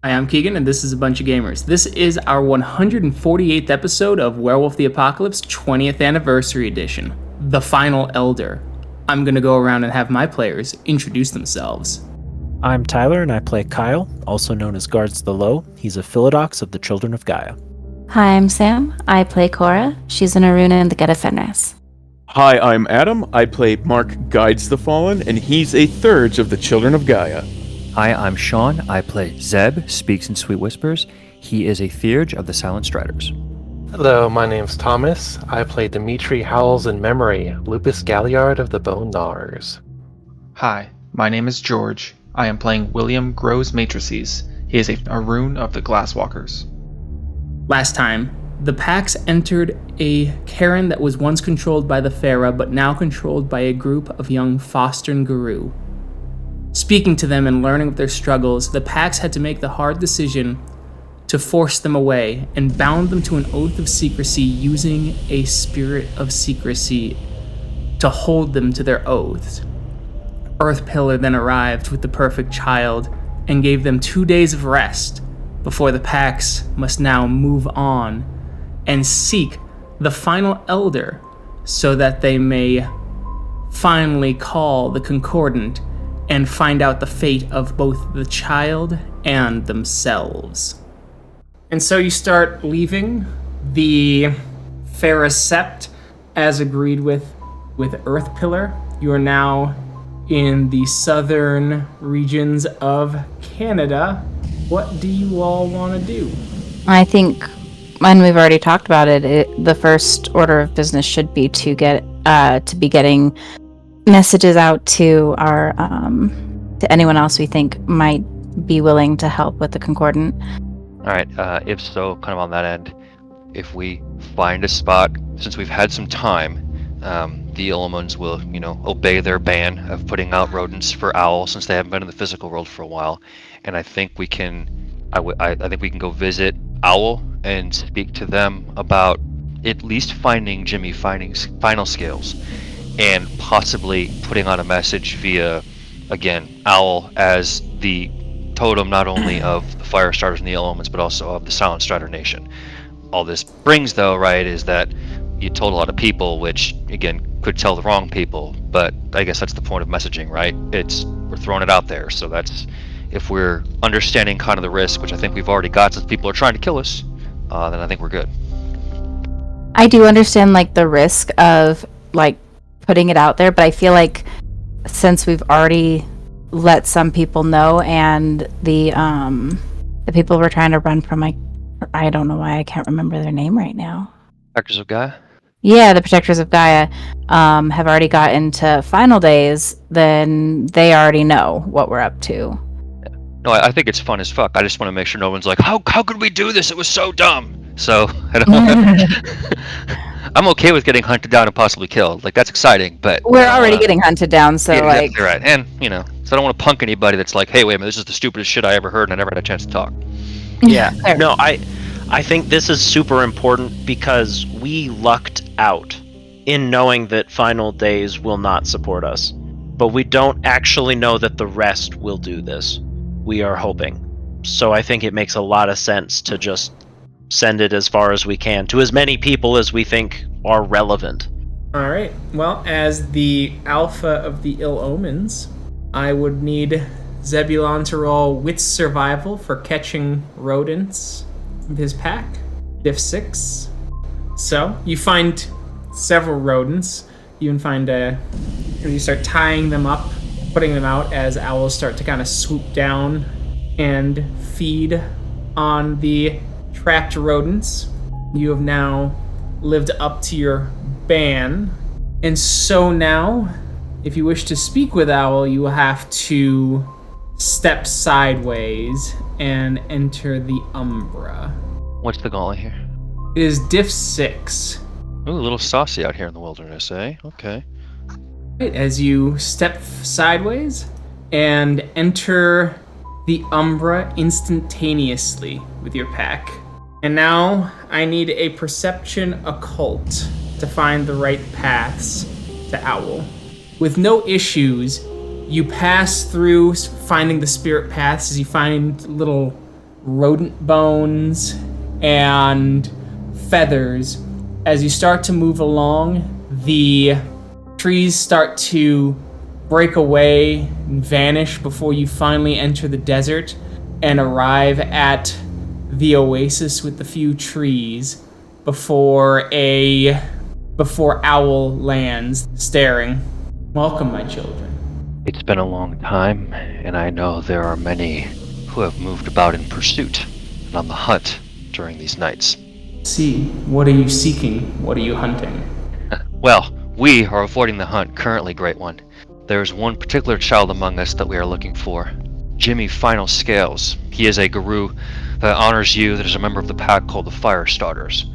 Hi, I'm Keegan, and this is A Bunch of Gamers. This is our 148th episode of Werewolf the Apocalypse 20th Anniversary Edition, The Final Elder. I'm going to go around and have my players introduce themselves. I'm Tyler, and I play Kyle, also known as Guards the Low. He's a Philodox of the Children of Gaia. Hi, I'm Sam. I play Cora. She's an Aruna in the Geta Fenris. Hi, I'm Adam. I play Mark Guides the Fallen, and he's a Thurge of the Children of Gaia. Hi, I'm Sean. I play Zeb Speaks-in-Sweet-Whispers. He is a Theurge of the Silent Striders. Hello, my name's Thomas. I play Dimitri Howls-In-Memory, Lupus Galliard of the Bone Gnawers. Hi, my name is George. I am playing William Grows-Matrices. He is a rune of the Glasswalkers. Last time, the Pax entered a Caern that was once controlled by the Fera, but now controlled by a group of young Fostern Garou. Speaking to them and learning of their struggles, the Pax had to make the hard decision to force them away and bound them to an oath of secrecy using a spirit of secrecy to hold them to their oaths. Earth Pillar then arrived with the perfect child and gave them 2 days of rest before the Pax must now move on and seek the final elder so that they may finally call the Concordant and find out the fate of both the child and themselves. And so you start leaving the Fera Sept as agreed with Earth Pillar. You are now in the southern regions of Canada. What do you all want to do? I think, and we've already talked about it, the first order of business should be to be getting messages out to our to anyone else we think might be willing to help with the Concordant. All right, if so, kind of on that end, if we find a spot, since we've had some time, the Illumans will, obey their ban of putting out rodents for Owl since they haven't been in the physical world for a while, and I think we can, I think we can go visit Owl and speak to them about at least finding Jimmy final scales, and possibly putting out a message via, again, Owl as the totem not only of the Fire Starters and the Illumans, but also of the Silent Strider Nation. All this brings, though, right, is that you told a lot of people, which, again, could tell the wrong people, but I guess that's the point of messaging, right? We're throwing it out there, so that's, if we're understanding kind of the risk, which I think we've already got since people are trying to kill us, then I think we're good. I do understand, the risk of, putting it out there, but I feel like since we've already let some people know, and the people we're trying to run from, I don't know why I can't remember their name right now. Protectors of Gaia? Yeah, the Protectors of Gaia have already got into final days, then they already know what we're up to. Yeah. No, I think it's fun as fuck. I just want to make sure no one's like, how could we do this? It was so dumb. So, I don't I'm okay with getting hunted down and possibly killed. That's exciting, but... We're already getting hunted down, so, yeah, exactly right. And, so I don't want to punk anybody that's like, hey, wait a minute, this is the stupidest shit I ever heard and I never had a chance to talk. Yeah, no, I think this is super important because we lucked out in knowing that final days will not support us. But we don't actually know that the rest will do this. We are hoping. So I think it makes a lot of sense to just send it as far as we can to as many people as we think are relevant. All right. Well, as the alpha of the ill omens, I would need Zebulon to roll Wits Survival for catching rodents with his pack. Diff 6. So, you find several rodents. You can find you start tying them up, putting them out as owls start to kind of swoop down and feed on the trapped rodents. You have now lived up to your ban. And so now, if you wish to speak with Owl, you will have to step sideways and enter the Umbra. What's the gauntlet here? It is Diff 6. Ooh, a little saucy out here in the wilderness, eh? Okay. Right, as you step sideways and enter the Umbra instantaneously with your pack. And now I need a perception occult to find the right paths to Owl. With no issues, you pass through finding the spirit paths as you find little rodent bones and feathers. As you start to move along, the trees start to break away and vanish before you finally enter the desert and arrive at the oasis with the few trees before Owl lands, staring. Welcome, my children. It's been a long time, and I know there are many who have moved about in pursuit and on the hunt during these nights. See, what are you seeking? What are you hunting? Well, we are avoiding the hunt currently, Great One. There is one particular child among us that we are looking for. Jimmy Final Scales. He is a Garou that honors you, that is a member of the pack called the Fire Starters.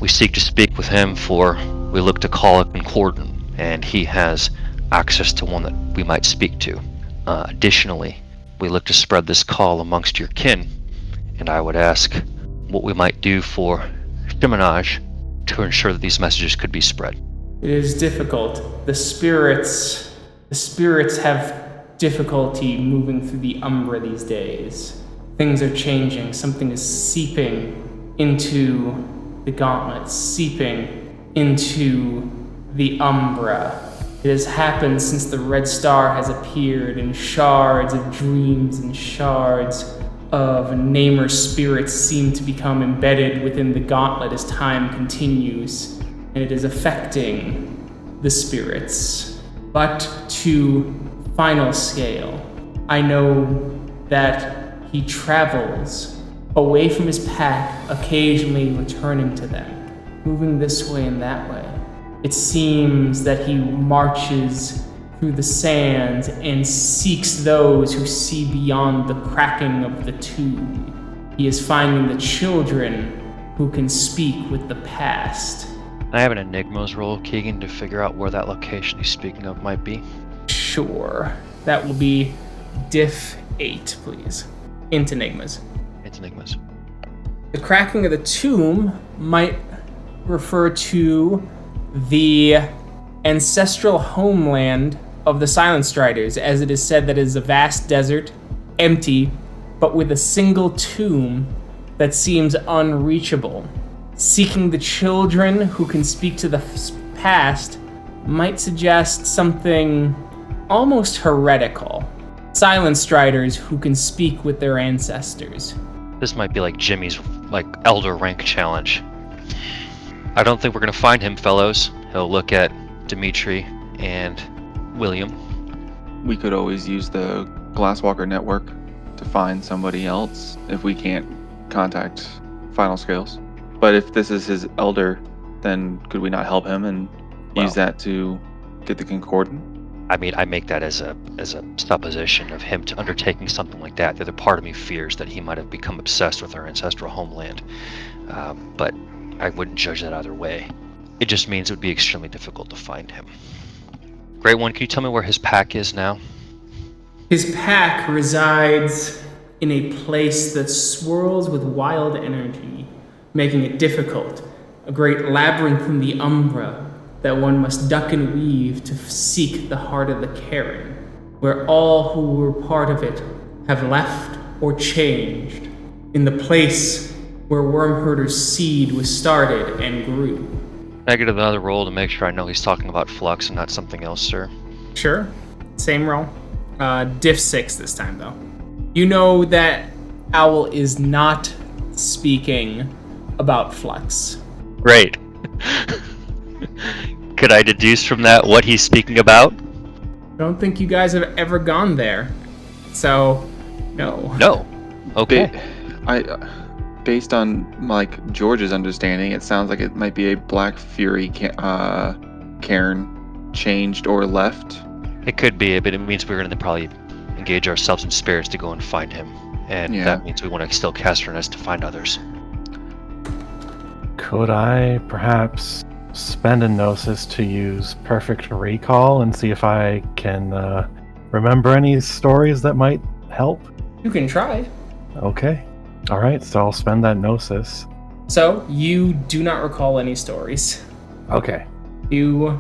We seek to speak with him, for we look to call a Concordant, and he has access to one that we might speak to. Additionally, we look to spread this call amongst your kin, and I would ask what we might do for Shimonage to ensure that these messages could be spread. It is difficult. The spirits have difficulty moving through the Umbra these days. Things are changing. Something is seeping into the gauntlet, seeping into the Umbra. It has happened since the Red Star has appeared in shards of dreams and shards of Namer spirits seem to become embedded within the gauntlet as time continues, and it is affecting the spirits. But to Final Scale, I know that he travels away from his pack, occasionally returning to them, moving this way and that way. It seems that he marches through the sands and seeks those who see beyond the cracking of the tomb. He is finding the children who can speak with the past. I have an Enigmas roll, Keegan, to figure out where that location he's speaking of might be. Sure. That will be Diff 8, please. Int Enigmas. It's Enigmas. The cracking of the tomb might refer to the ancestral homeland of the Silent Striders, as it is said that it is a vast desert, empty, but with a single tomb that seems unreachable. Seeking the children who can speak to the past might suggest something almost heretical. Silent Striders who can speak with their ancestors. This might be like Jimmy's elder rank challenge. I don't think we're gonna find him, fellows. He'll look at Dimitri and William. We could always use the Glasswalker network to find somebody else if we can't contact Final Scales. But if this is his elder, then could we not help him and use that to get the Concordant? I mean, I make that as a supposition of him to undertaking something like that. The other part of me fears that he might have become obsessed with our ancestral homeland. But I wouldn't judge that either way. It just means it would be extremely difficult to find him. Great One, can you tell me where his pack is now? His pack resides in a place that swirls with wild energy, making it difficult. A great labyrinth in the Umbra that one must duck and weave to seek the heart of the Caern, where all who were part of it have left or changed, in the place where Wormherder's seed was started and grew. Can I get another roll to make sure I know he's talking about Flux and not something else, sir? Sure. Same roll. Diff 6 this time, though. You know that Owl is not speaking about Flux. Great. Could I deduce from that what he's speaking about? I don't think you guys have ever gone there. So, no. No. Okay. Based on George's understanding, it sounds like it might be a Black Fury Cairn changed or left. It could be, but it means we're going to probably engage ourselves in spirits to go and find him. And that means we want to still cast our nest to find others. Could I perhaps spend a Gnosis to use Perfect Recall and see if I can remember any stories that might help? You can try. Okay. Alright, so I'll spend that Gnosis. So, you do not recall any stories. Okay. You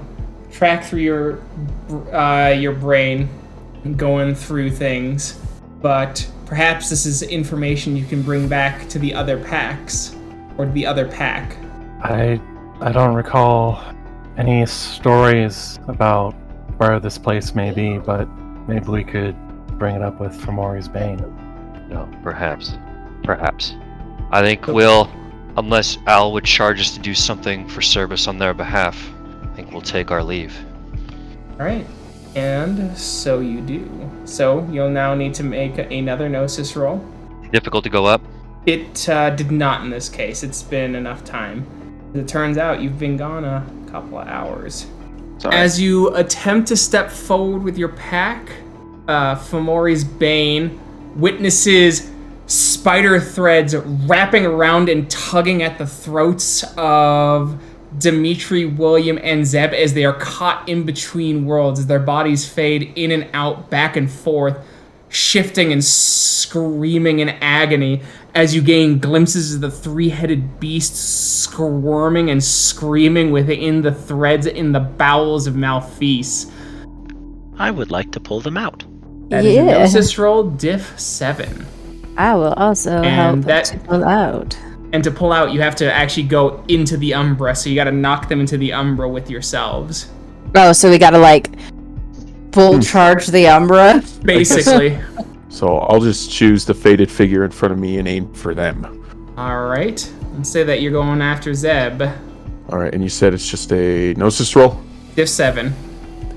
track through your brain, going through things, but Perhaps this is information you can bring back to the other packs, or to the other pack. I don't recall any stories about where this place may be, but maybe we could bring it up with Fomori's Bane. No, perhaps. I think we'll, unless Al would charge us to do something for service on their behalf, I think we'll take our leave. All right, and so you do. So you'll now need to make another Gnosis roll. Difficult to go up? It did not in this case. It's been enough time. As it turns out, you've been gone a couple of hours. Sorry. As you attempt to step forward with your pack, Fomori's Bane witnesses spider threads wrapping around and tugging at the throats of Dimitri, William, and Zeb as they are caught in between worlds, as their bodies fade in and out, back and forth, shifting and screaming in agony as you gain glimpses of the three-headed beast squirming and screaming within the threads in the bowels of Malfeas. I would like to pull them out. That is a Gnosis roll, diff 7. I will also And help to pull out. And to pull out, you have to actually go into the Umbra, so you gotta knock them into the Umbra with yourselves. Oh, so we gotta, like, full charge the Umbra? Basically. So I'll just choose the faded figure in front of me and aim for them. Alright. Let's say that you're going after Zeb. Alright, and you said it's just a Gnosis roll? Diff 7.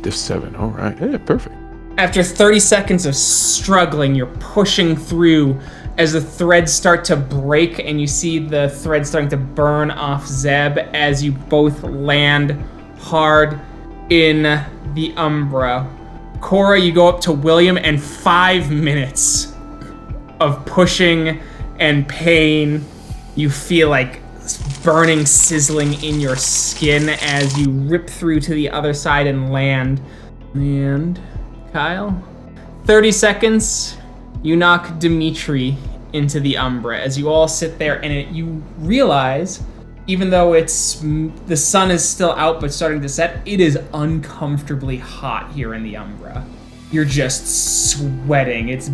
Diff 7, alright. Yeah, perfect. After 30 seconds of struggling, you're pushing through as the threads start to break and you see the threads starting to burn off Zeb as you both land hard in the Umbra. Cora, you go up to William, and 5 minutes of pushing and pain. You feel like burning, sizzling in your skin as you rip through to the other side and land. And Kyle, 30 seconds, you knock Dimitri into the Umbra as you all sit there, and you realize, even though the sun is still out but starting to set, it is uncomfortably hot here in the Umbra. You're just sweating. It's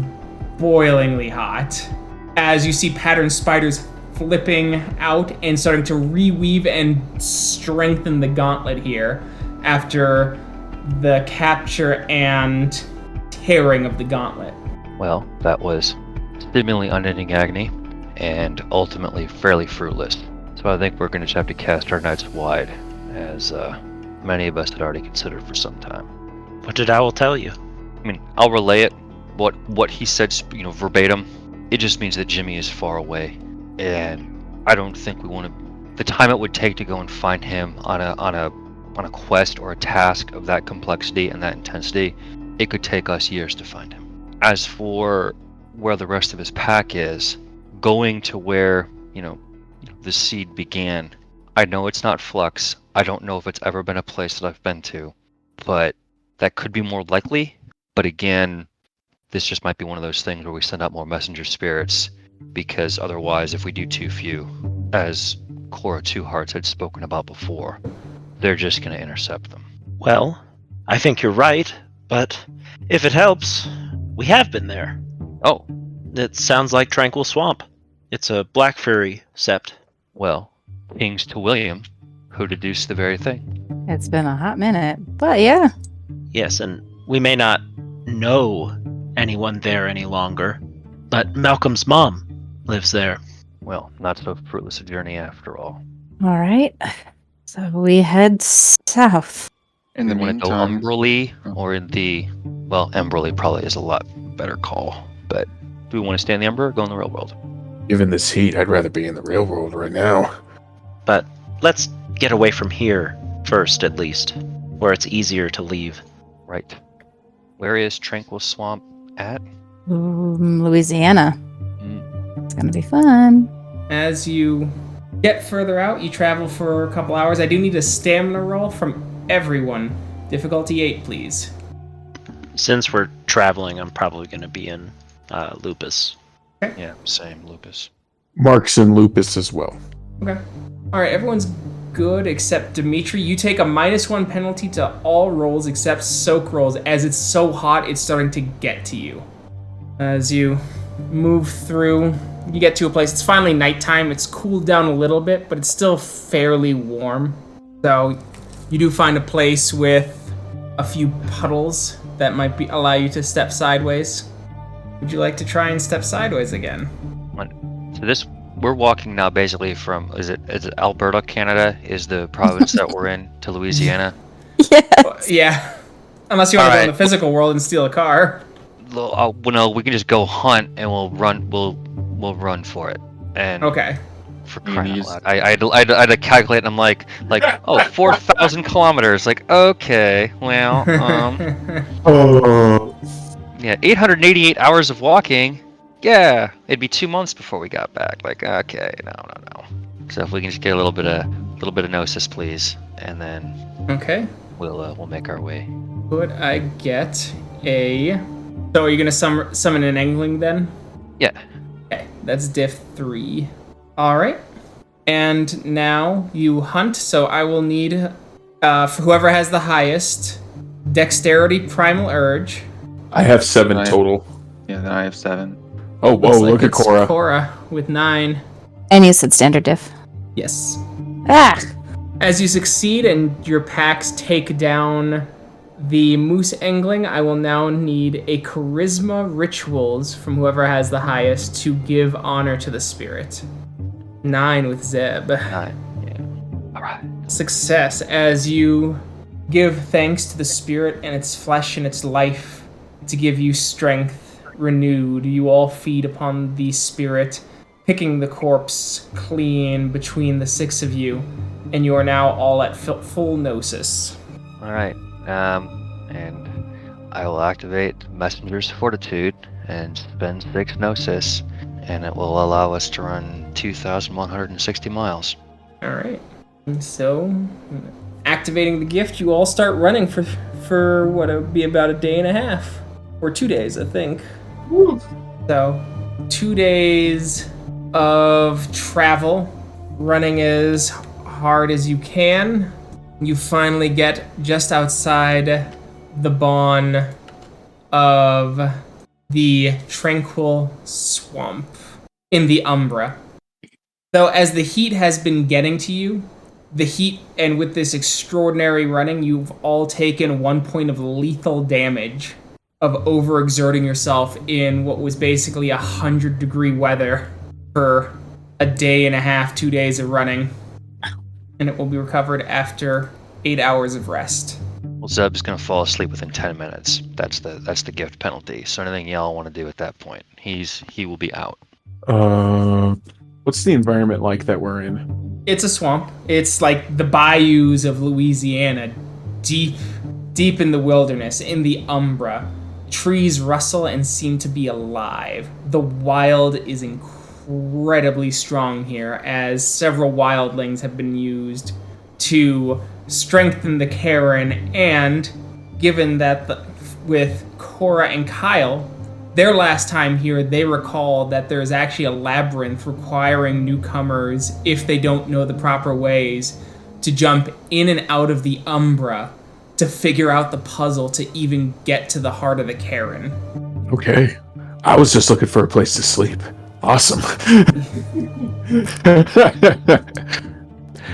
boilingly hot. As you see patterned spiders flipping out and starting to reweave and strengthen the gauntlet here after the capture and tearing of the gauntlet. Well, that was seemingly unending agony and ultimately fairly fruitless. So I think we're going to have to cast our nets wide, as many of us had already considered for some time. What did Owl tell you? I mean, I'll relay it. What he said, verbatim. It just means that Jimmy is far away, and I don't think we want to. The time it would take to go and find him on a quest or a task of that complexity and that intensity, it could take us years to find him. As for where the rest of his pack is, going to where the seed began, I know it's not Flux. I don't know if it's ever been a place that I've been to, but that could be more likely. But again, this just might be one of those things where we send out more messenger spirits, because otherwise, if we do too few, as Cora Two-Hearts had spoken about before, they're just going to intercept them. Well, I think you're right, but if it helps, we have been there. Oh. It sounds like Tranquil Swamp. It's a Black Fury sept. Well, thanks to William, who deduced the very thing. It's been a hot minute, but yeah. Yes, and we may not know anyone there any longer, but Malcolm's mom lives there. Well, not so fruitless a journey after all. All right. So we head south. In the We want to go meantime, Umberly or in the... Well, Emberly probably is a lot better call, but do we want to stay in the Ember or go in the real world? Given this heat, I'd rather be in the real world right now. But let's get away from here first, at least, where it's easier to leave. Right. Where is Tranquil Swamp at? Louisiana. It's gonna be fun. As you get further out, you travel for a couple hours. I do need a stamina roll from everyone. Difficulty 8, please. Since we're traveling, I'm probably going to be in Lupus. Yeah, same, Lupus. Mark's in Lupus as well. Okay. Alright, everyone's good except Dimitri. You take a -1 penalty to all rolls except soak rolls. As it's so hot, it's starting to get to you. As you move through. You get to a place. It's finally nighttime. It's cooled down a little bit, but it's still fairly warm. So you do find a place with a few puddles that might allow you to step sideways. Would you like to try and step sideways again? So we're walking now basically from is it Alberta, Canada is the province that we're in, to Louisiana. Yeah. Unless you want to go in the physical world and steal a car. Well, no, we can just go hunt and we'll run for it. And okay. For crying out loud. I had to calculate, and I'm like, 4,000 kilometers. Like, okay, well, yeah, 888 hours of walking. Yeah, it'd be 2 months before we got back. Like, okay, no. So if we can just get a little bit of gnosis, please, and then we'll make our way. Could I get a? So are you gonna summon an Engling then? Yeah. Okay, that's diff 3. All right. And now you hunt. So I will need for whoever has the highest dexterity, primal urge. I have 7 total. Yeah, then I have 7. Oh, whoa! Look at Cora. Cora with 9. And you said standard diff. Yes. Ah! As you succeed and your packs take down the Moose Engling, I will now need a Charisma Rituals from whoever has the highest to give honor to the spirit. 9 with Zeb. 9, yeah. Alright. Success as you give thanks to the spirit and its flesh and its life to give you strength renewed. You all feed upon the spirit, picking the corpse clean between the 6 of you, and you are now all at full gnosis. Alright. And I will activate Messenger's Fortitude and spend 6 Gnosis, and it will allow us to run 2,160 miles. Alright. So, activating the gift, you all start running for what would be about a day and a half. Or 2 days, I think. Woo. So, 2 days of travel, running as hard as you can. You finally get just outside the bawn of the Tranquil Swamp in the Umbra. Though as the heat has been getting to you, and with this extraordinary running, you've all taken 1 point of lethal damage of overexerting yourself in what was basically 100-degree weather for a day and a half, 2 days of running. And it will be recovered after 8 hours of rest. Well, Zeb's gonna fall asleep within 10 minutes. That's the gift penalty. So anything y'all want to do at that point, he will be out. What's the environment like that we're in? It's a swamp. It's like the bayous of Louisiana, deep in the wilderness, in the Umbra. Trees rustle and seem to be alive. The wild is incredibly strong here, as several wildlings have been used to strengthen the Caern, and given that with Cora and Kyle, their last time here, they recall that there's actually a labyrinth requiring newcomers, if they don't know the proper ways, to jump in and out of the Umbra to figure out the puzzle to even get to the heart of the Caern. Okay. I was just looking for a place to sleep. Awesome.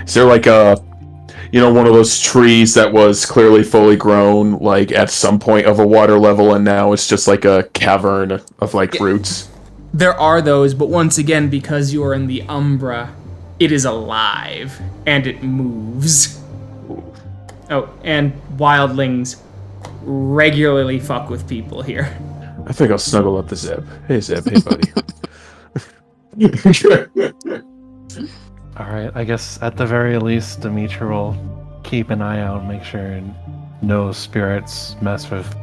Is there like one of those trees that was clearly fully grown, like at some point of a water level, and now it's just like a cavern of roots? There are those, but once again, because you are in the Umbra, it is alive and it moves. Oh, and wildlings regularly fuck with people here. I think I'll snuggle up to Zeb. Hey Zeb, hey buddy. Alright, I guess at the very least, Dimitri will keep an eye out and make sure no spirits mess with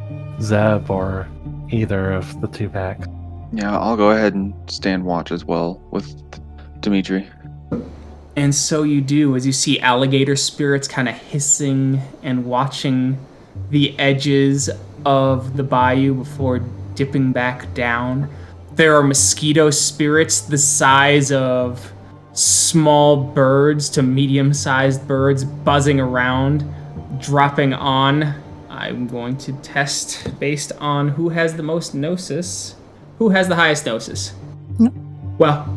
Zeb or either of the 2 packs. Yeah, I'll go ahead and stand watch as well with Dimitri. And so you do, as you see alligator spirits kind of hissing and watching the edges of the bayou before dipping back down. There are mosquito spirits the size of small birds to medium-sized birds buzzing around, dropping on. I'm going to test based on who has the most gnosis. Who has the highest gnosis? Nope. Well,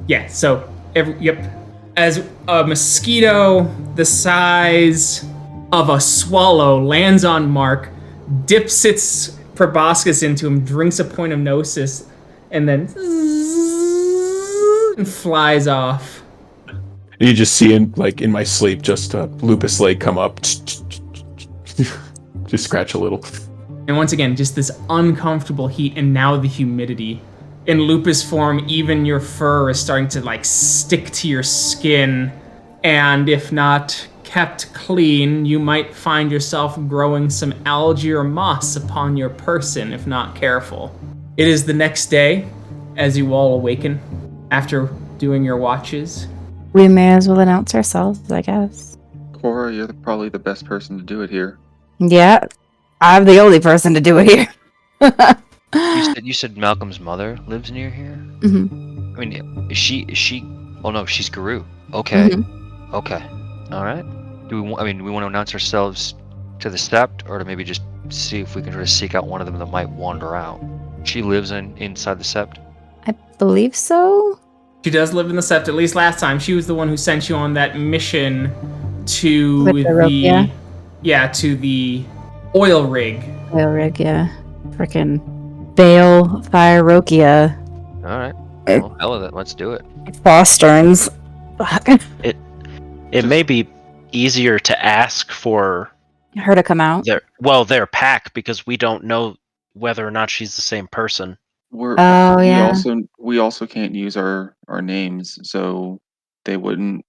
yeah, so, as a mosquito the size of a swallow lands on Mark, dips its proboscis into him, drinks a point of gnosis, and then and flies off. You just see in my sleep, just Lupus leg come up, just scratch a little. And once again, just this uncomfortable heat, and now the humidity. In Lupus form, even your fur is starting to stick to your skin, and if not kept clean, you might find yourself growing some algae or moss upon your person if not careful. It is the next day as you all awaken after doing your watches. We may as well announce ourselves, I guess. Cora, you're probably the best person to do it here. Yeah, I'm the only person to do it here. You said Malcolm's mother lives near here? Mm-hmm. I mean, is she? Oh no, she's Garou. Okay. Mm-hmm. Okay. All right. Do we want to announce ourselves to the Sept, or to maybe just see if we can try to seek out one of them that might wander out? She lives inside the Sept? I believe so. She does live in the Sept. At least last time, she was the one who sent you on that mission to With the rope, yeah? To the oil rig. Oil rig, yeah. Frickin' Bale Firerokia. All right. Well, hell of it. Let's do it. Fosterns. Fuck. It may be easier to ask for Her to come out. their pack, because we don't know whether or not she's the same person. We also can't use our names, so they wouldn't.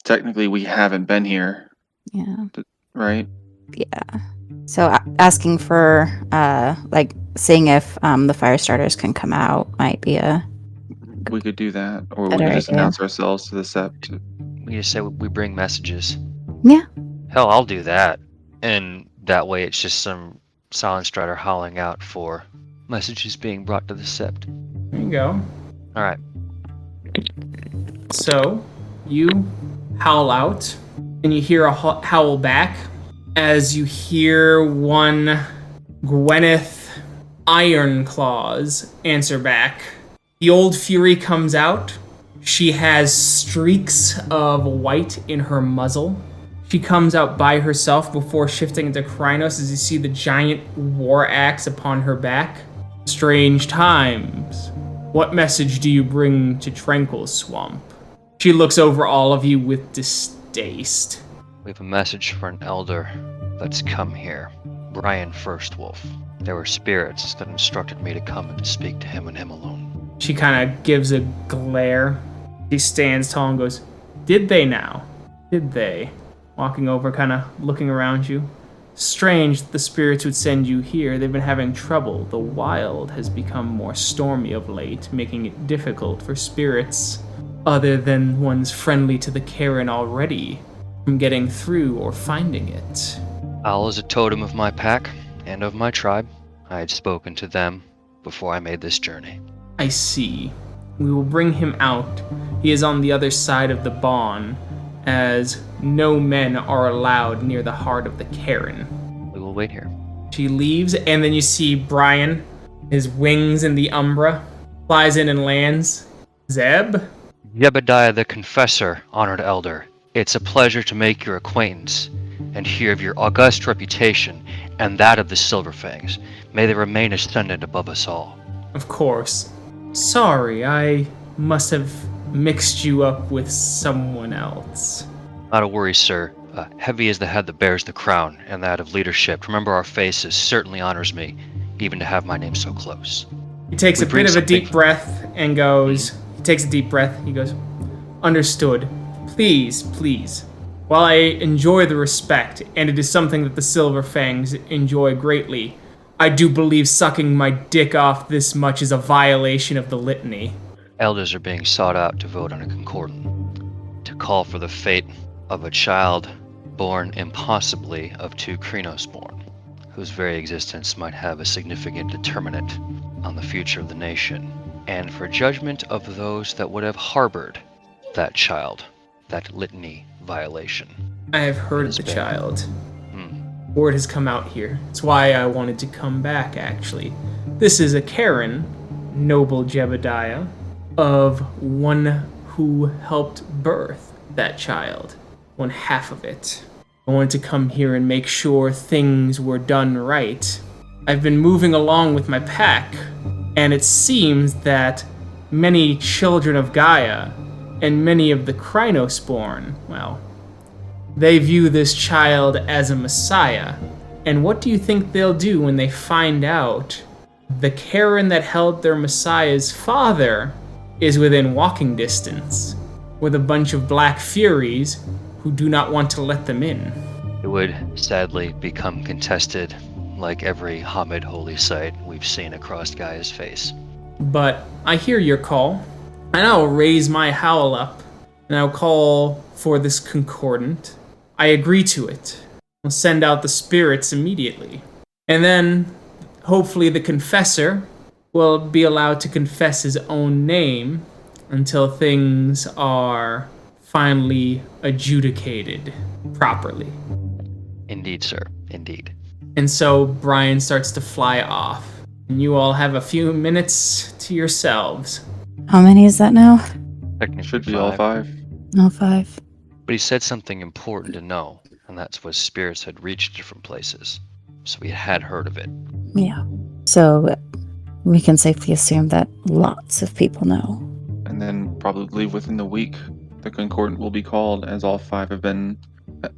Technically, we haven't been here. Yeah. Right? Yeah. So asking for, seeing if the fire starters can come out might be a... We could do that, or we Better could just idea. announce ourselves to the Sept. We just say we bring messages. Yeah. Hell, I'll do that. And that way it's just some silent strider howling out for messages being brought to the Sept. There you go. All right. So, you howl out, and you hear a howl back as you hear one Gwyneth Ironclaws answer back. The old fury comes out. She has streaks of white in her muzzle. She comes out by herself before shifting into Krynos as you see the giant war axe upon her back. Strange times. What message do you bring to Tranquil Swamp? She looks over all of you with distaste. We have a message for an elder that's come here. Brian Firstwolf. There were spirits that instructed me to come and speak to him and him alone. She kind of gives a glare. She stands tall and goes, "Did they now? Did they?" Walking over, kind of looking around you. Strange that the spirits would send you here. They've been having trouble. The wild has become more stormy of late, making it difficult for spirits, other than ones friendly to the Caern already, from getting through or finding it. Owl is a totem of my pack and of my tribe. I had spoken to them before I made this journey. I see. We will bring him out. He is on the other side of the bawn, as no men are allowed near the heart of the Caern. We will wait here. She leaves, and then you see Brian, his wings in the umbra, flies in and lands. Zeb? Jebediah the Confessor, honored elder. It's a pleasure to make your acquaintance and hear of your august reputation and that of the Silverfangs. May they remain ascendant above us all. Of course. Sorry, I must have mixed you up with someone else. Not a worry, sir. Heavy is the head that bears the crown, and that of leadership. Remember our faces certainly honors me, even to have my name so close. He takes a bit of a deep breath and goes, he goes, "Understood. Please, please. While I enjoy the respect, and it is something that the Silverfangs enjoy greatly, I do believe sucking my dick off this much is a violation of the litany." Elders are being sought out to vote on a concordant, to call for the fate of a child born impossibly of two Krynos-born, whose very existence might have a significant determinant on the future of the nation, and for judgment of those that would have harbored that child, that litany violation. I have heard of the child. word has come out here. It's why I wanted to come back, actually. This is a Caern, noble Jebediah, of one who helped birth that child, one half of it. I wanted to come here and make sure things were done right. I've been moving along with my pack, and it seems that many children of Gaia and many of the Crinosporn, well, they view this child as a messiah. And what do you think they'll do when they find out the Caern that held their messiah's father is within walking distance, with a bunch of black furies who do not want to let them in? It would sadly become contested like every Hamid holy site we've seen across Gaia's face. But I hear your call, and I'll raise my howl up, and I'll call for this Concordant. I agree to it. I'll send out the spirits immediately. And then, hopefully the Confessor will be allowed to confess his own name until things are finally adjudicated properly. Indeed, sir. Indeed. And so Brian starts to fly off, and you all have a few minutes to yourselves. How many is that now? Technically Should be all 5. No, 5. But he said something important to know, and that's what spirits had reached different places. So we had heard of it. Yeah. So we can safely assume that lots of people know. And then probably within the week, the Concordant will be called, as all 5 have been,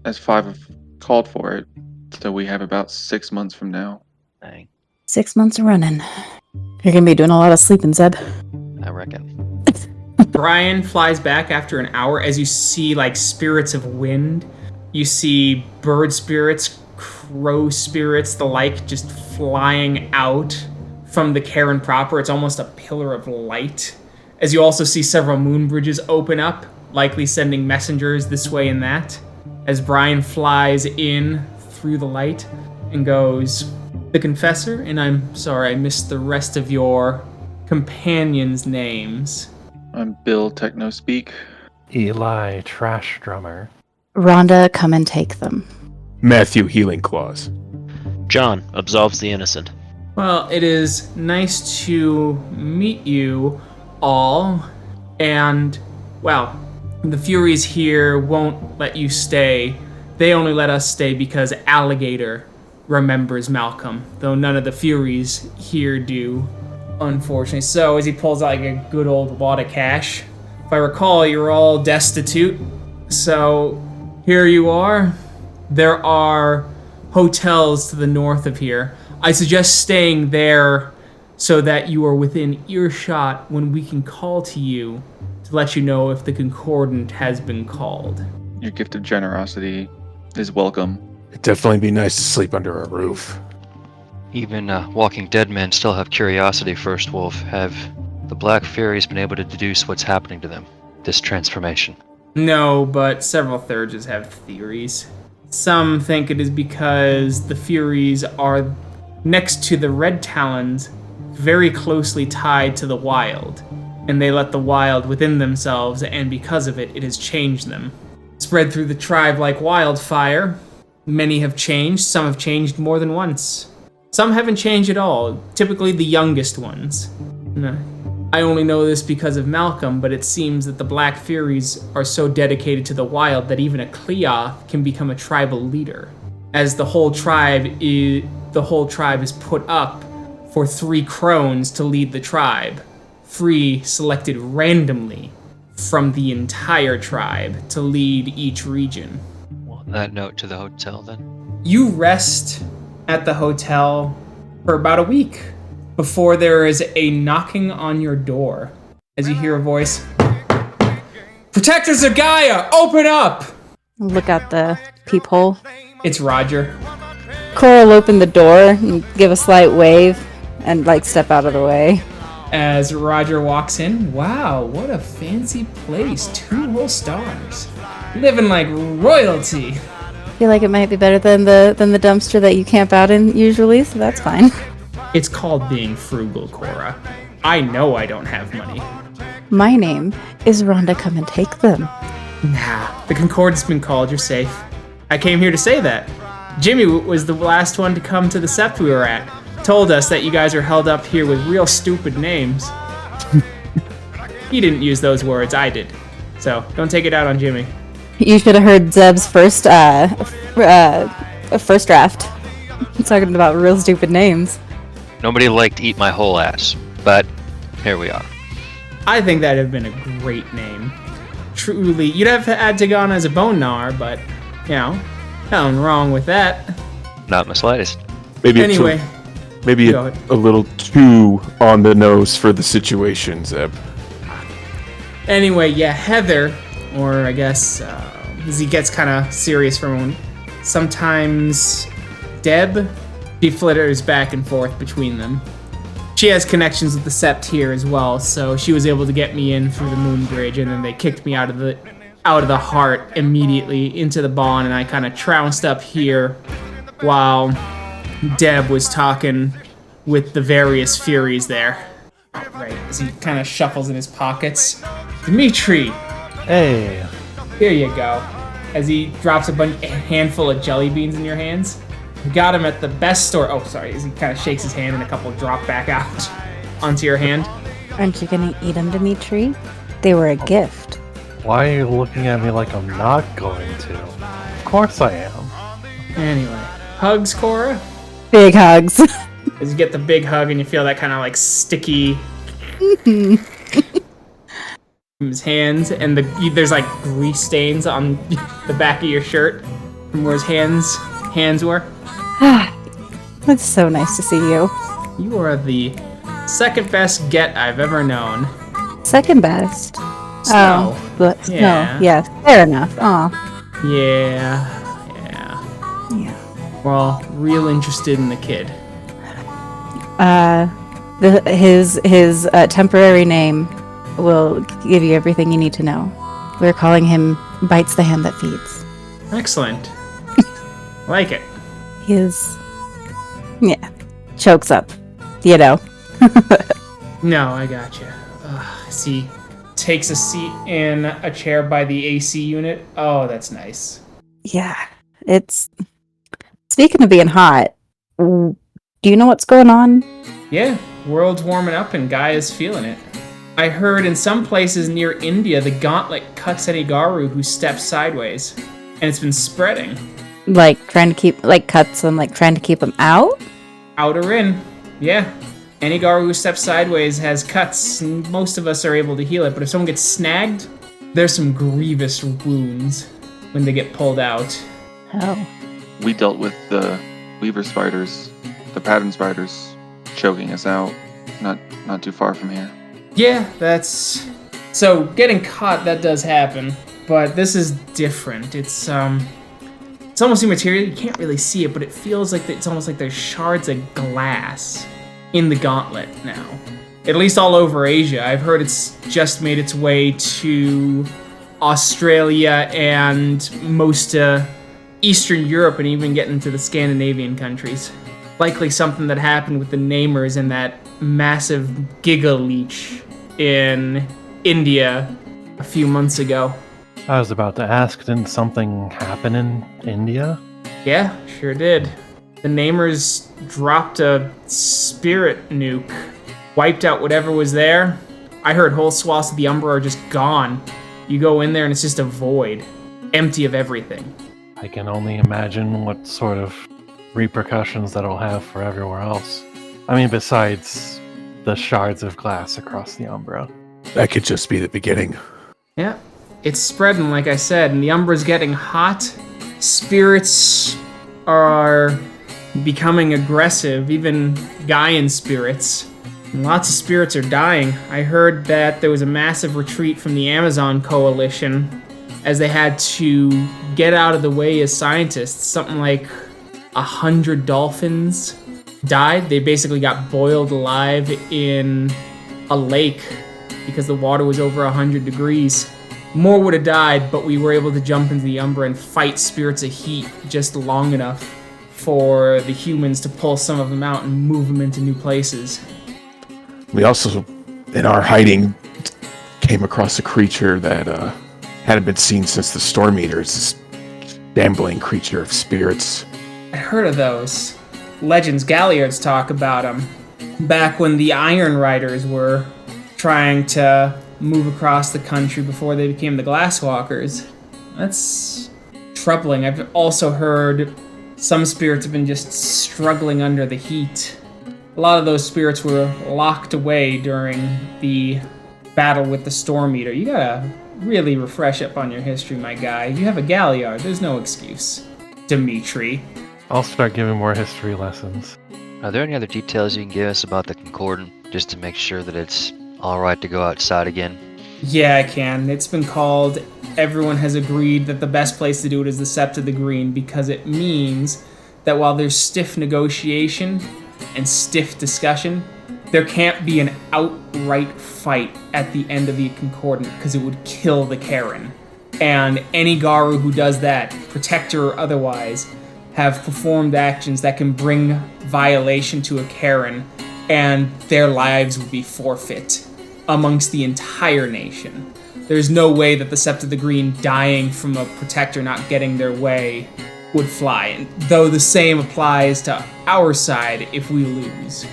as 5 have called for it. So we have about 6 months from now. Dang, 6 months of running. You're gonna be doing a lot of sleeping, Zeb. I reckon. Brian flies back after an hour as you see like spirits of wind. You see bird spirits, crow spirits, the like just flying out from the Caern proper. It's almost a pillar of light. As you also see several moon bridges open up, likely sending messengers this way and that. As Brian flies in through the light and goes, "The Confessor, and I'm sorry I missed the rest of your companions' names." I'm Bill Techno Speak. Eli, Trash Drummer. Rhonda, come and take them. Matthew, Healing Claws. John absolves the innocent. Well, it is nice to meet you all, and, well, the Furies here won't let you stay. They only let us stay because Alligator remembers Malcolm, though none of the Furies here do, unfortunately. So, as he pulls out like a good old wad of cash, if I recall, you're all destitute, so here you are. There are hotels to the north of here. I suggest staying there so that you are within earshot when we can call to you to let you know if the Concordant has been called. Your gift of generosity is welcome. It'd definitely be nice to sleep under a roof. Even Walking Dead men still have curiosity, First Wolf. Have the Black Furies been able to deduce what's happening to them? This transformation? No, but several Thurges have theories. Some think it is because the Furies are next to the Red Talons, very closely tied to the Wild, and they let the Wild within themselves, and because of it, it has changed them. Spread through the tribe like wildfire. Many have changed, some have changed more than once. Some haven't changed at all, typically the youngest ones. No. I only know this because of Malcolm, but it seems that the Black Furies are so dedicated to the Wild that even a Cleoth can become a tribal leader, as the whole tribe is put up for 3 crones to lead the tribe, 3 selected randomly from the entire tribe to lead each region. Well, on that note, to the hotel then? You rest at the hotel for about a week before there is a knocking on your door as you hear a voice. "Protectors of Gaia, open up!" Look out the peephole. It's Roger. Cora will open the door and give a slight wave and like step out of the way. As Roger walks in, wow, what a fancy place. 2 whole stars. Living like royalty. I feel like it might be better than the dumpster that you camp out in usually, so that's fine. It's called being frugal, Cora. I know I don't have money. My name is Rhonda. Come and take them. Nah, the Concordant's been called. You're safe. I came here to say that. Jimmy was the last one to come to the sept we were at. Told us that you guys are held up here with real stupid names. He didn't use those words, I did. So, don't take it out on Jimmy. You should have heard Zeb's first draft. He's talking about real stupid names. Nobody liked Eat My Whole Ass, but here we are. I think that'd have been a great name. Truly, you'd have had to gone as a bone gnawer, but, nothing wrong with that. Not in the slightest. Maybe Anyway. maybe Go a ahead. little too on the nose for the situation, Zeb. Anyway, yeah, Heather, or I guess, as he gets kind of serious for a moment, sometimes Deb, she flitters back and forth between them. She has connections with the Sept here as well, so she was able to get me in through the Moon Bridge, and then they kicked me out of the heart immediately into the Bond, and I kind of trounced up here while Deb was talking with the various Furies there. Right, as he kind of shuffles in his pockets. Dimitri, Hey, here you go. As he drops a handful of jelly beans in your hands. You got him at the best store. Oh, sorry. As he kind of shakes his hand and a couple drop back out onto your hand. Aren't you gonna eat them, Dimitri? They were a gift. why are you looking at me like I'm not going to? Of course I am. Anyway, hugs, Cora. Big hugs. As you get the big hug and you feel that kind of like sticky from his hands, and there's like grease stains on the back of your shirt from where his hands were. It's so nice to see you. You are the second best get I've ever known. Second best. Snow. Oh, but Yeah. no, yes, fair enough. Oh, Yeah. yeah. We're all real interested in the kid. His temporary name will give you everything you need to know. We're calling him Bites the Hand That Feeds. Excellent. Like it. Chokes up, you know. No, I gotcha. See, takes a seat in a chair by the AC unit. Oh, that's nice. Yeah, it's. Speaking of being hot, do you know what's going on? Yeah, world's warming up and Guy is feeling it. I heard in some places near India, the gauntlet cuts any Garou who steps sideways. And it's been spreading. Like trying to keep, cuts them, trying to keep them out? Out or in. Yeah. Any Garou who steps sideways has cuts, and most of us are able to heal it, but if someone gets snagged, there's some grievous wounds when they get pulled out. Oh. We dealt with the weaver spiders, the pattern spiders, choking us out. Not too far from here. Yeah, that's... So, getting caught, that does happen, but this is different. It's almost immaterial. You can't really see it, but it feels like it's almost like there's shards of glass in the gauntlet now. At least all over Asia. I've heard it's just made its way to Australia and most Eastern Europe and even getting to the Scandinavian countries. Likely something that happened with the Namers and that massive Giga Leech in India a few months ago. I was about to ask, didn't something happen in India? Yeah, sure did. The Namers dropped a spirit nuke, wiped out whatever was there. I heard whole swaths of the Umbra are just gone. You go in there and it's just a void, empty of everything. I can only imagine what sort of repercussions that'll have for everywhere else. I mean, besides the shards of glass across the Umbra. That could just be the beginning. Yeah, it's spreading, like I said, and the Umbra's getting hot. Spirits are becoming aggressive, even Gaian spirits. And lots of spirits are dying. I heard that there was a massive retreat from the Amazon Coalition as they had to get out of the way as scientists. Something like 100 dolphins died. They basically got boiled alive in a lake because the water was over 100 degrees. More would have died, but we were able to jump into the Umbra and fight spirits of heat just long enough for the humans to pull some of them out and move them into new places. We also, in our hiding, came across a creature that hadn't been seen since the Storm Eaters. This gambling creature of spirits. I heard of those. Legends, Galliards talk about them. Back when the Iron Riders were trying to move across the country before they became the Glasswalkers. That's troubling. I've also heard some spirits have been just struggling under the heat. A lot of those spirits were locked away during the battle with the Storm Eater. You gotta really refresh up on your history, my guy. You have a Galliard, there's no excuse. Dimitri. I'll start giving more history lessons. Are there any other details you can give us about the Concordant, just to make sure that it's alright to go outside again? Yeah, I can. It's been called. Everyone has agreed that the best place to do it is the Sept of the Green, because it means that while there's stiff negotiation and stiff discussion, there can't be an outright fight at the end of the Concordant, because it would kill the Caern. And any Garou who does that, protector or otherwise, have performed actions that can bring violation to a Caern, and their lives would be forfeit amongst the entire nation. There's no way that the Sept of the Green dying from a protector not getting their way would fly, and though the same applies to our side if we lose.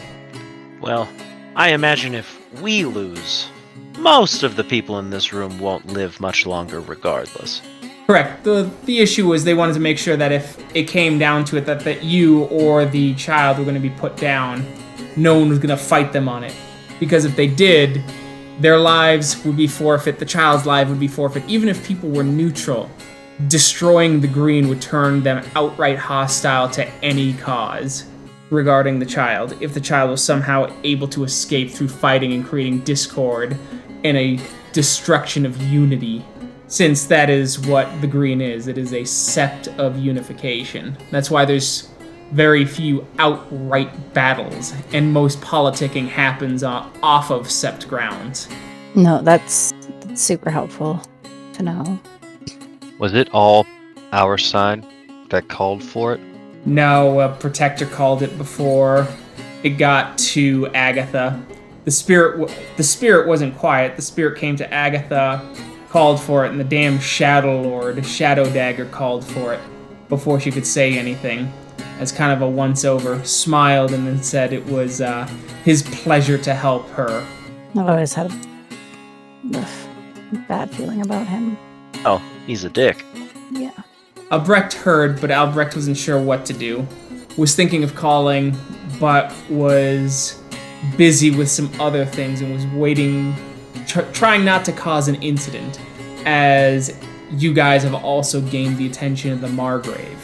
Well, I imagine if we lose, most of the people in this room won't live much longer regardless. Correct. The issue was they wanted to make sure that if it came down to it, that you or the child were going to be put down, no one was going to fight them on it. Because if they did, their lives would be forfeit, the child's life would be forfeit. Even if people were neutral, destroying the Green would turn them outright hostile to any cause regarding the child, if the child was somehow able to escape through fighting and creating discord and a destruction of unity. Since that is what the Green is. It is a sept of unification. That's why there's very few outright battles, and most politicking happens off of sept grounds. No, that's super helpful to know. Was it all our side that called for it? No, a protector called it before it got to Agatha. The spirit wasn't quiet. The spirit came to Agatha, called for it, and the damn Shadow Lord, Shadow Dagger, called for it before she could say anything. As kind of a once-over, smiled and then said it was his pleasure to help her. I've always had a bad feeling about him. Oh, he's a dick. Yeah. Albrecht heard, but Albrecht wasn't sure what to do. Was thinking of calling, but was busy with some other things and was waiting, trying not to cause an incident, as you guys have also gained the attention of the Margrave.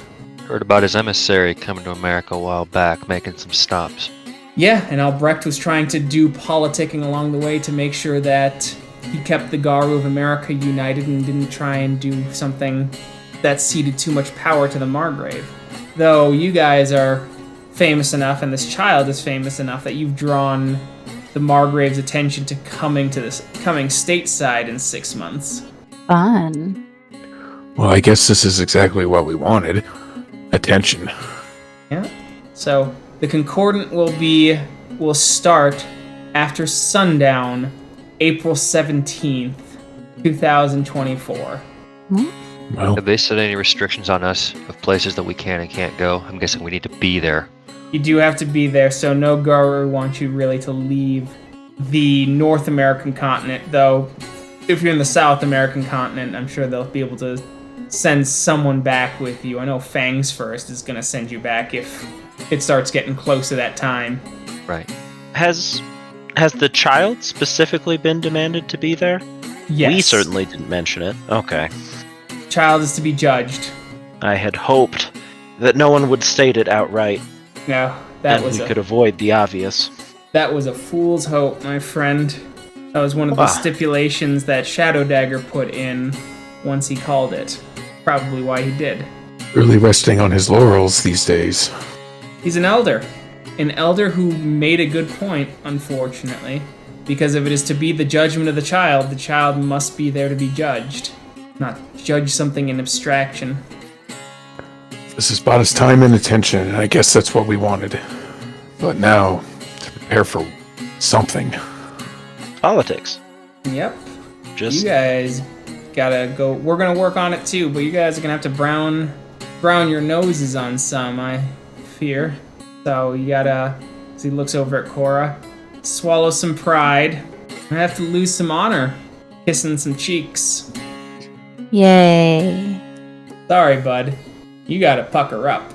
Heard about his emissary coming to America a while back, making some stops. Yeah, and Albrecht was trying to do politicking along the way to make sure that he kept the Garou of America united and didn't try and do something that ceded too much power to the Margrave. Though you guys are famous enough, and this child is famous enough, that you've drawn the Margrave's attention to coming stateside in 6 months. Fun. Well, I guess this is exactly what we wanted. Attention. Yeah. So the Concordant will start after sundown, April 17th, 2024. Well, Have they set any restrictions on us of places that we can and can't go? I'm guessing we need to be there. You do have to be there, so no Garou wants you really to leave the North American continent, though if you're in the South American continent, I'm sure they'll be able to send someone back with you. I know Fangs First is going to send you back if it starts getting close to that time. Right. Has the child specifically been demanded to be there? Yes. We certainly didn't mention it. Okay. Child is to be judged. I had hoped that no one would state it outright, No, that and was we could avoid the obvious. that was a fool's hope, my friend. That was one of the stipulations that Shadow Dagger put in once he called it. Probably why he did. really resting on his laurels these days. He's an elder. An elder who made a good point, unfortunately. Because if it is to be the judgment of the child must be there to be judged. Not judge something in abstraction. This has bought us time and attention, and I guess that's what we wanted. But now, to prepare for something. Politics. Yep. Just You guys gotta go. We're gonna work on it too, but you guys are gonna have to brown brown your noses on some, I fear. So you gotta, as he looks over at Cora, swallow some pride. I have to lose some honor, kissing some cheeks. Yay. Sorry, bud. You gotta pucker up.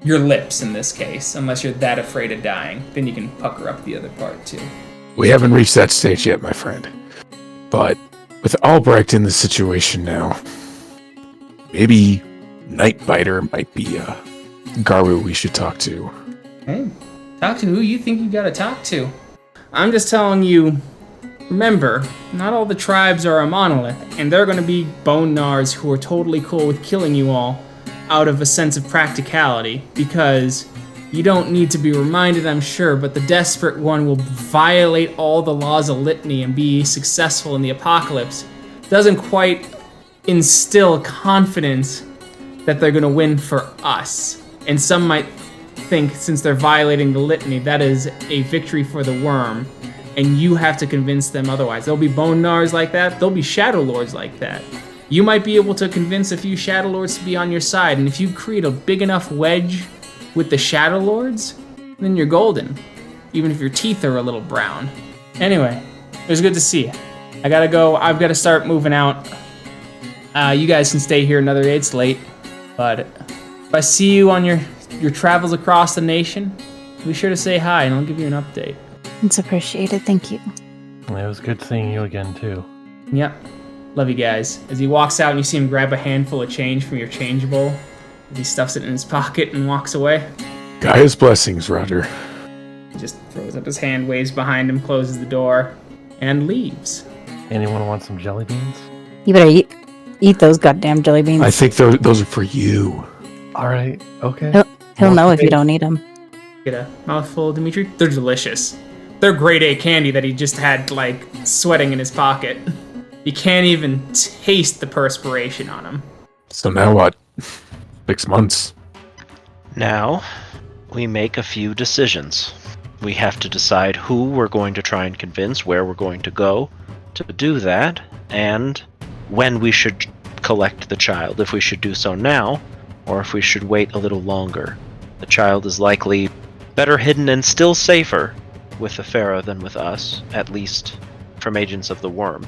Your lips, in this case, unless you're that afraid of dying. Then you can pucker up the other part, too. We haven't reached that stage yet, my friend. But with Albrecht in the situation now, maybe Nightbiter might be a Garou we should talk to. Hey, talk to who you think you gotta talk to. I'm just telling you, remember, not all the tribes are a monolith, and there are gonna be bone gnars who are totally cool with killing you all out of a sense of practicality, because you don't need to be reminded, I'm sure, but the desperate one will violate all the laws of litany and be successful in the apocalypse. Doesn't quite instill confidence that they're gonna win for us. And some might think, since they're violating the litany, that is a victory for the worm, and you have to convince them otherwise. There'll be bone gnars like that, there'll be shadow lords like that. You might be able to convince a few shadow lords to be on your side, and if you create a big enough wedge with the shadow lords, then you're golden, even if your teeth are a little brown. Anyway, it was good to see you. I gotta go. I've got to start moving out. You guys can stay here another day. It's late, but if I see you on your travels across the nation, be sure to say hi, and I'll give you an update. It's appreciated. Thank you. It was good seeing you again, too. Yep. Love you guys. As he walks out and you see him grab a handful of change from your change bowl, as he stuffs it in his pocket and walks away. Gaia's blessings, Roger. He just throws up his hand, waves behind him, closes the door, and leaves. Anyone want some jelly beans? You better eat those goddamn jelly beans. I think those are for you. All right, okay. He'll know if you don't eat them. Get a mouthful, Dimitri? They're delicious. They're grade A candy that he just had, like, sweating in his pocket. You can't even taste the perspiration on them. So now what? 6 months. Now, we make a few decisions. We have to decide who we're going to try and convince, where we're going to go to do that, and when we should collect the child, if we should do so now, or if we should wait a little longer. The child is likely better hidden and still safer with the Fera than with us, at least from Agents of the Worm.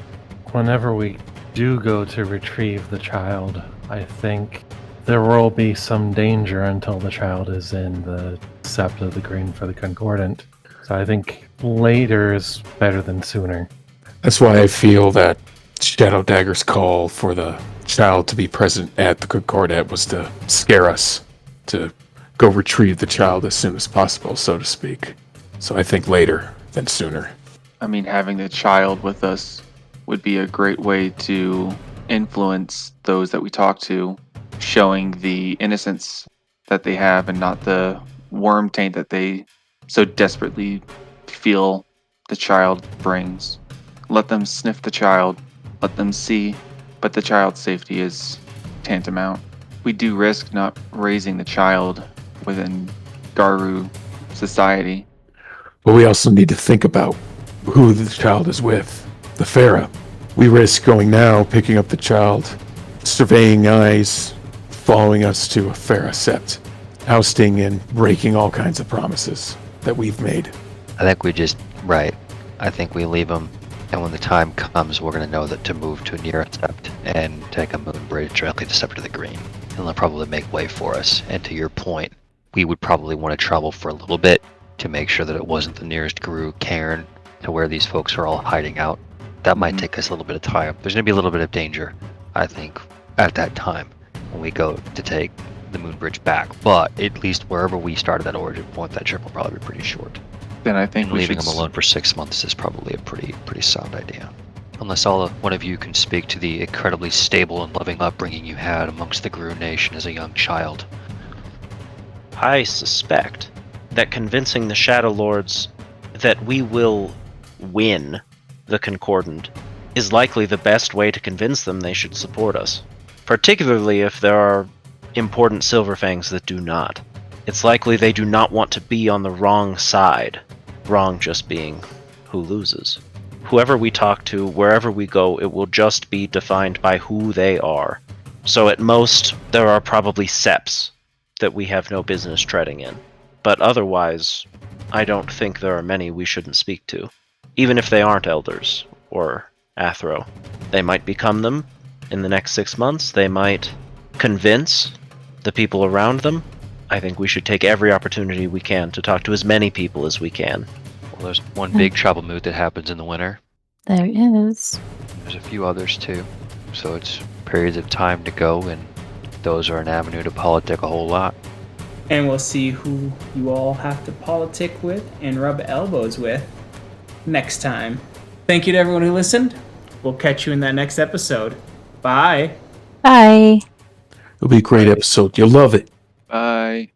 Whenever we do go to retrieve the child, I think there will be some danger until the child is in the Sept of the Green for the Concordant. So I think later is better than sooner. That's why I feel that Shadow Dagger's call for the child to be present at the Concordant was to scare us, to go retrieve the child as soon as possible, so to speak. So I think later than sooner. I mean, having the child with us would be a great way to influence those that we talk to, showing the innocence that they have and not the worm taint that they so desperately feel the child brings. Let them sniff the child, let them see, but the child's safety is tantamount. We do risk not raising the child within Garou society. But we also need to think about who the child is with. The Fera. We risk going now, picking up the child, surveying eyes, following us to a Fera Sept, ousting and breaking all kinds of promises that we've made. I think we just, right. I think we leave them, and when the time comes, we're going to know that to move to a near Sept and take a moon bridge directly to Sept of the Green. And they'll probably make way for us. And to your point, we would probably want to travel for a little bit to make sure that it wasn't the nearest Fera Caern to where these folks are all hiding out. That might take us a little bit of time. There's going to be a little bit of danger, I think, at that time when we go to take the moon bridge back. But at least wherever we started that origin point, that trip will probably be pretty short. Then I think And leaving them alone for 6 months is probably a pretty sound idea. Unless one of you can speak to the incredibly stable and loving upbringing you had amongst the Garou Nation as a young child. I suspect that convincing the Shadow Lords that we will win the Concordant is likely the best way to convince them they should support us. Particularly if there are important Silverfangs that do not. It's likely they do not want to be on the wrong side. Wrong just being who loses. Whoever we talk to, wherever we go, it will just be defined by who they are. So at most, there are probably seps that we have no business treading in. But otherwise, I don't think there are many we shouldn't speak to. Even if they aren't elders, or Athro. They might become them in the next 6 months. They might convince the people around them. I think we should take every opportunity we can to talk to as many people as we can. Well, there's one big tribal mood that happens in the winter. There is. There's a few others too. So it's periods of time to go, and those are an avenue to politic a whole lot. And we'll see who you all have to politic with and rub elbows with next time. Thank you to everyone who listened. We'll catch you in that next episode. Bye. Bye. It'll be a great episode. You'll love it. Bye.